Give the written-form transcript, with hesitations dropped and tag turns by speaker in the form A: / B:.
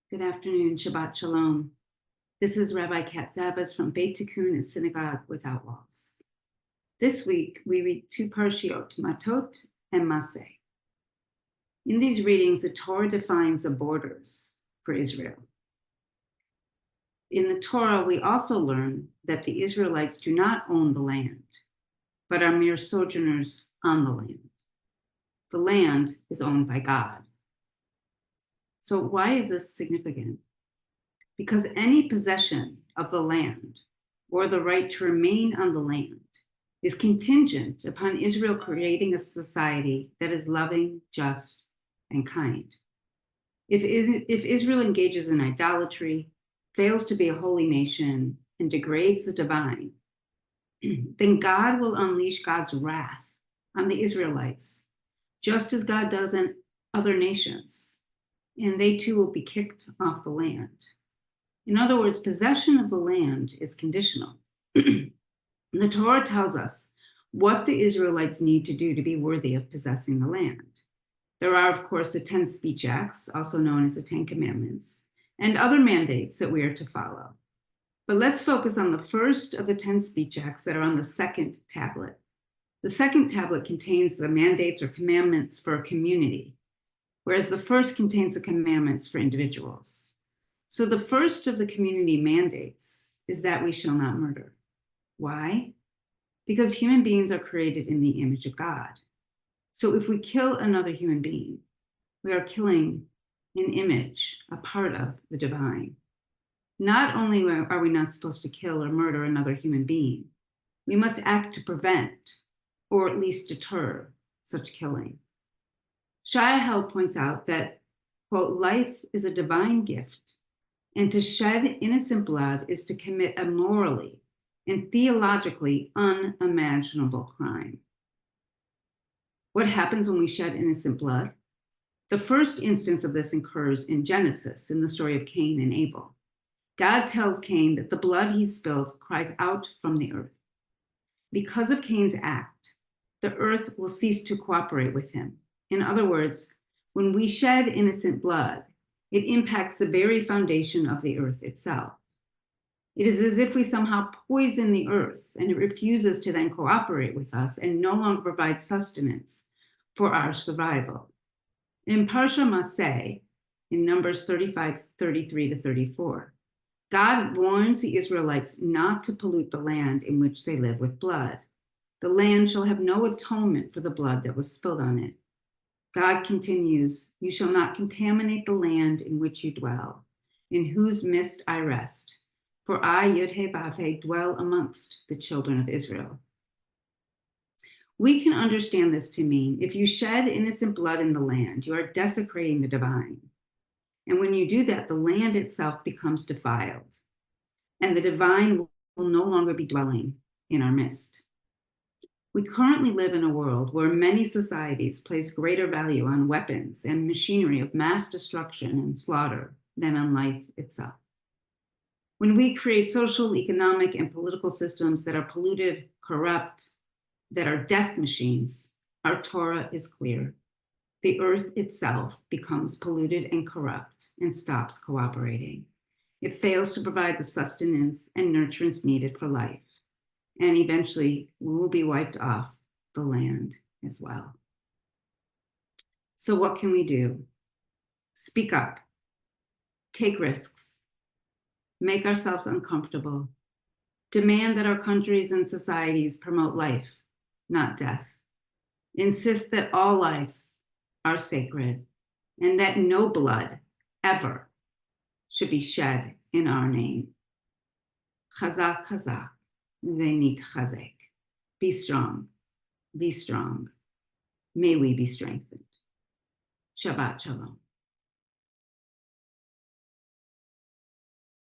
A: Good afternoon, Shabbat Shalom. This is Rabbi Cat from Beit Tikkun, a synagogue without walls. This week, we read two parshiot, Matot and Masei. In these readings, the Torah defines the borders for Israel. In the Torah, we also learn that the Israelites do not own the land, but are mere sojourners on the land. The land is owned by God. So why is this significant? Because any possession of the land or the right to remain on the land is contingent upon Israel creating a society that is loving, just, and kind. If Israel engages in idolatry, fails to be a holy nation, and degrades the divine, then God will unleash God's wrath on the Israelites, just as God does in other nations, and they too will be kicked off the land. In other words, possession of the land is conditional. The Torah tells us what the Israelites need to do to be worthy of possessing the land. There are, of course, the 10 speech acts, also known as the 10 commandments, and other mandates that we are to follow. But let's focus on the first of the 10 speech acts that are on the second tablet. The second tablet contains the mandates or commandments for a community, whereas the first contains the commandments for individuals. So the first of the community mandates is that we shall not murder. Why? Because human beings are created in the image of God. So if we kill another human being, we are killing an image, a part of the divine. Not only are we not supposed to kill or murder another human being, we must act to prevent, or at least deter, such killing. Shai points out that, quote, life is a divine gift, and to shed innocent blood is to commit a morally and theologically unimaginable crime. What happens when we shed innocent blood? The first instance of this occurs in Genesis, in the story of Cain and Abel. God tells Cain that the blood he spilled cries out from the earth. Because of Cain's act, the earth will cease to cooperate with him. In other words, when we shed innocent blood, it impacts the very foundation of the earth itself. It is as if we somehow poison the earth and it refuses to then cooperate with us and no longer provide sustenance for our survival. In Matot-Masei, in Numbers 35, 33 to 34, God warns the Israelites not to pollute the land in which they live with blood. The land shall have no atonement for the blood that was spilled on it. God continues, you shall not contaminate the land in which you dwell, in whose midst I rest. For I, Yod-Heh-Vav-Heh, dwell amongst the children of Israel. We can understand this to mean if you shed innocent blood in the land, you are desecrating the divine. And when you do that, the land itself becomes defiled, and the divine will no longer be dwelling in our midst. We currently live in a world where many societies place greater value on weapons and machinery of mass destruction and slaughter than on life itself. When we create social, economic, and political systems that are polluted, corrupt, that are death machines, our Torah is clear. The earth itself becomes polluted and corrupt and stops cooperating. It fails to provide the sustenance and nurturance needed for life. And eventually we will be wiped off the land as well. So what can we do? Speak up, take risks, make ourselves uncomfortable, demand that our countries and societies promote life, not death, insist that all lives are sacred and that no blood ever should be shed in our name. Chazak, chazak. V'nitchazek. Be strong, be strong. May we be strengthened. Shabbat Shalom.